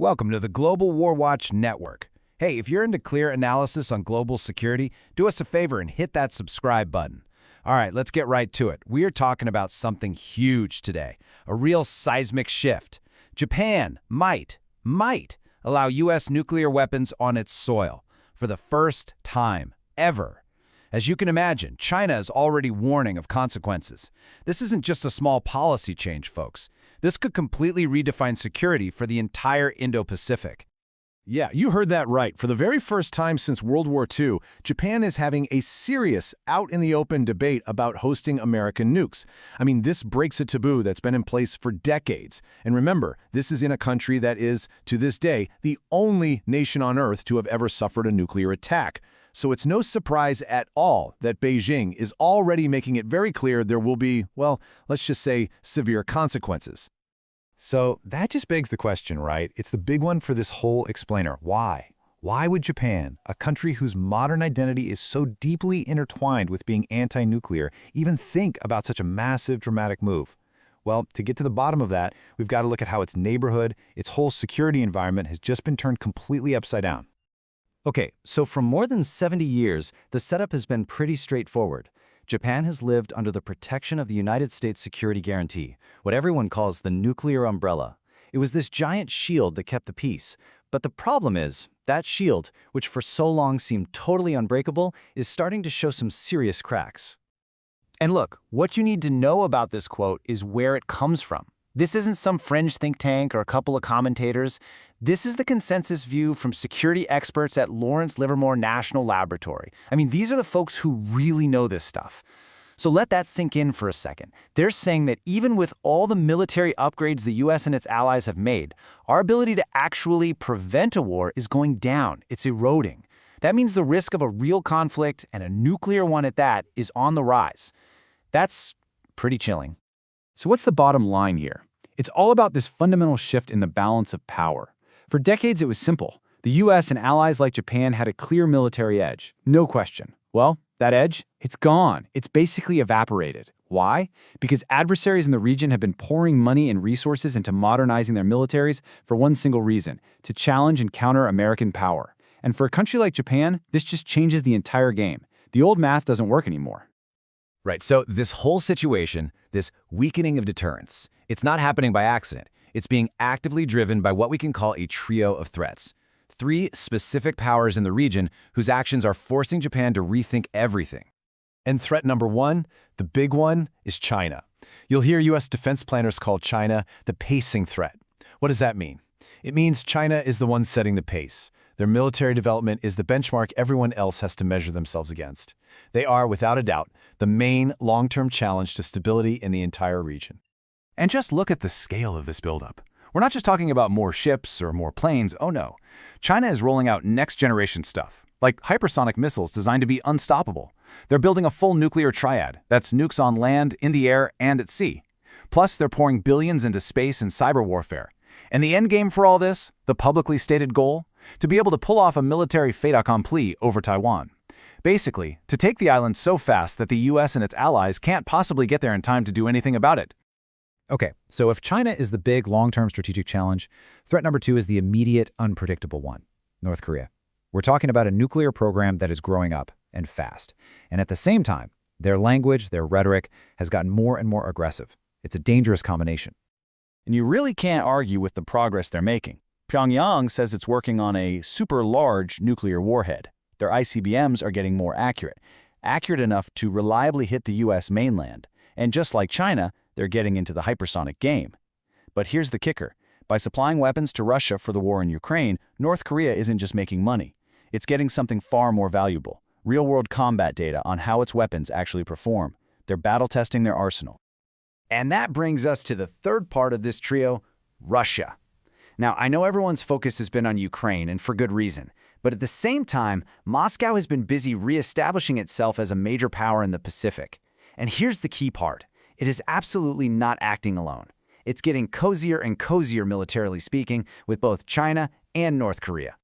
Welcome to the Global War Watch Network. Hey, if you're into clear analysis on global security, do us a favor and hit that subscribe button. All right, let's get right to it. We are talking about something huge today, a real seismic shift. Japan might allow U.S. nuclear weapons on its soil for the first time ever. As you can imagine, China is already warning of consequences. This isn't just a small policy change, folks. This could completely redefine security for the entire Indo Pacific. Yeah, you heard that right. For the very first time since World War II, Japan is having a serious, out-in-the-open debate about hosting American nukes. I mean, this breaks a taboo that's been in place for decades. And remember, this is in a country that is, to this day, the only nation on Earth to have ever suffered a nuclear attack. So it's no surprise at all that Beijing is already making it very clear there will be, well, let's just say, severe consequences. So that just begs the question, right? It's the big one for this whole explainer. Why? Why would Japan, a country whose modern identity is so deeply intertwined with being anti-nuclear, even think about such a massive, dramatic move? Well, to get to the bottom of that, we've got to look at how its neighborhood, its whole security environment has just been turned completely upside down. Okay, so for more than 70 years, the setup has been pretty straightforward. Japan has lived under the protection of the United States security guarantee, what everyone calls the nuclear umbrella. It was this giant shield that kept the peace. But the problem is, that shield, which for so long seemed totally unbreakable, is starting to show some serious cracks. And look, what you need to know about this quote is where it comes from. This isn't some fringe think tank or a couple of commentators. This is the consensus view from security experts at Lawrence Livermore National Laboratory. I mean, these are the folks who really know this stuff. So let that sink in for a second. They're saying that even with all the military upgrades the US and its allies have made, our ability to actually prevent a war is going down. It's eroding. That means the risk of a real conflict, and a nuclear one at that, is on the rise. That's pretty chilling. So what's the bottom line here? It's all about this fundamental shift in the balance of power. For decades, it was simple. The US and allies like Japan had a clear military edge, no question. Well, that edge, it's gone. It's basically evaporated. Why? Because adversaries in the region have been pouring money and resources into modernizing their militaries for one single reason: to challenge and counter American power. And for a country like Japan, this just changes the entire game. The old math doesn't work anymore. Right, so this whole situation, this weakening of deterrence, it's not happening by accident. It's being actively driven by what we can call a trio of threats. Three specific powers in the region whose actions are forcing Japan to rethink everything. And threat number one, the big one, is China. You'll hear U.S. defense planners call China the pacing threat. What does that mean? It means China is the one setting the pace. Their military development is the benchmark everyone else has to measure themselves against. They are, without a doubt, the main long-term challenge to stability in the entire region. And just look at the scale of this buildup. We're not just talking about more ships or more planes, oh no. China is rolling out next-generation stuff, like hypersonic missiles designed to be unstoppable. They're building a full nuclear triad, that's nukes on land, in the air, and at sea. Plus, they're pouring billions into space and cyber warfare. And the end game for all this, the publicly stated goal? To be able to pull off a military fait accompli over Taiwan. Basically, to take the island so fast that the US and its allies can't possibly get there in time to do anything about it. Okay, so if China is the big long-term strategic challenge, threat number two is the immediate, unpredictable one: North Korea. We're talking about a nuclear program that is growing up, and fast. And at the same time, their language, their rhetoric, has gotten more and more aggressive. It's a dangerous combination. And you really can't argue with the progress they're making. Pyongyang says it's working on a super large nuclear warhead. Their ICBMs are getting more accurate enough to reliably hit the US mainland. And just like China, they're getting into the hypersonic game. But here's the kicker. By supplying weapons to Russia for the war in Ukraine, North Korea isn't just making money. It's getting something far more valuable: real-world combat data on how its weapons actually perform. They're battle-testing their arsenal. And that brings us to the third part of this trio, Russia. Now, I know everyone's focus has been on Ukraine, and for good reason. But at the same time, Moscow has been busy reestablishing itself as a major power in the Pacific. And here's the key part. It is absolutely not acting alone. It's getting cozier and cozier, militarily speaking, with both China and North Korea.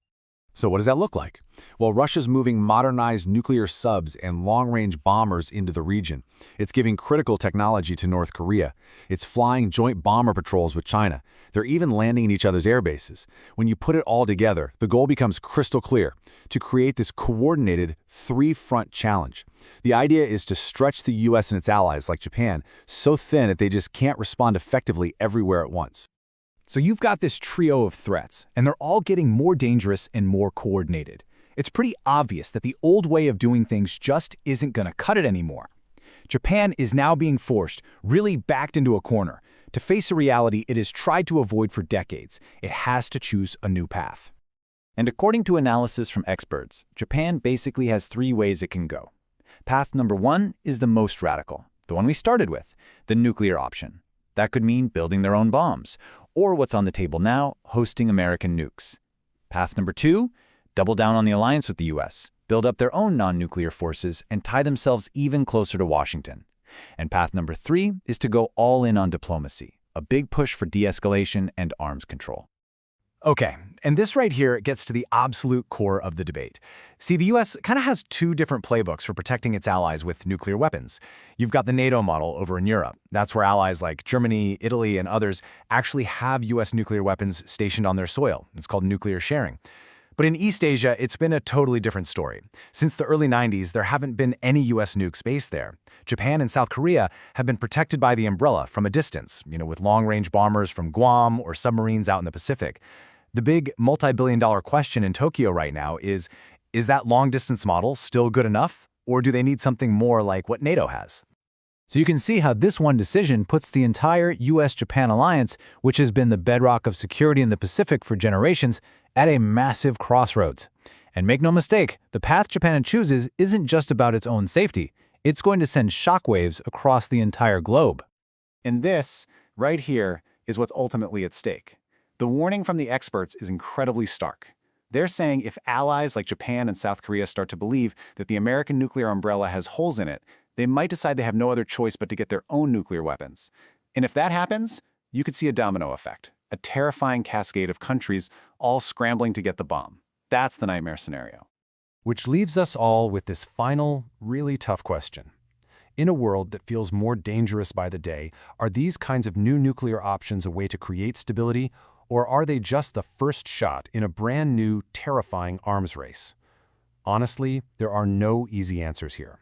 So what does that look like? Well, Russia's moving modernized nuclear subs and long-range bombers into the region. It's giving critical technology to North Korea. It's flying joint bomber patrols with China. They're even landing in each other's air bases. When you put it all together, the goal becomes crystal clear: to create this coordinated three-front challenge. The idea is to stretch the US and its allies, like Japan, so thin that they just can't respond effectively everywhere at once. So you've got this trio of threats, and they're all getting more dangerous and more coordinated. It's pretty obvious that the old way of doing things just isn't going to cut it anymore. Japan is now being forced, really backed into a corner, to face a reality it has tried to avoid for decades. It has to choose a new path. And according to analysis from experts, Japan basically has three ways it can go. Path number one is the most radical, the one we started with, the nuclear option. That could mean building their own bombs, or what's on the table now, hosting American nukes. Path number two, double down on the alliance with the US, build up their own non-nuclear forces, and tie themselves even closer to Washington. And path number three is to go all in on diplomacy, a big push for de-escalation and arms control. Okay, and this right here gets to the absolute core of the debate. See, the US kind of has two different playbooks for protecting its allies with nuclear weapons. You've got the NATO model over in Europe. That's where allies like Germany, Italy, and others actually have US nuclear weapons stationed on their soil. It's called nuclear sharing. But in East Asia, it's been a totally different story. Since the early 90s, there haven't been any US nukes based there. Japan and South Korea have been protected by the umbrella from a distance, with long-range bombers from Guam or submarines out in the Pacific. The big multi-billion-dollar question in Tokyo right now is that long-distance model still good enough, or do they need something more like what NATO has? So you can see how this one decision puts the entire US-Japan alliance, which has been the bedrock of security in the Pacific for generations, at a massive crossroads. And make no mistake, the path Japan chooses isn't just about its own safety. It's going to send shockwaves across the entire globe. And this, right here, is what's ultimately at stake. The warning from the experts is incredibly stark. They're saying if allies like Japan and South Korea start to believe that the American nuclear umbrella has holes in it, they might decide they have no other choice but to get their own nuclear weapons. And if that happens, you could see a domino effect, a terrifying cascade of countries all scrambling to get the bomb. That's the nightmare scenario. Which leaves us all with this final, really tough question. In a world that feels more dangerous by the day, are these kinds of new nuclear options a way to create stability, or are they just the first shot in a brand new, terrifying arms race? Honestly, there are no easy answers here.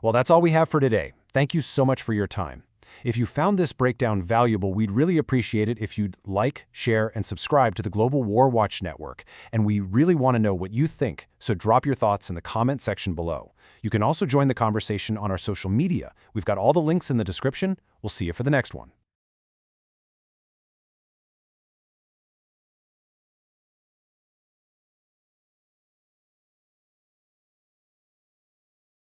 Well, that's all we have for today. Thank you so much for your time. If you found this breakdown valuable, we'd really appreciate it if you'd like, share, and subscribe to the Global War Watch Network. And we really want to know what you think, so drop your thoughts in the comment section below. You can also join the conversation on our social media. We've got all the links in the description. We'll see you for the next one.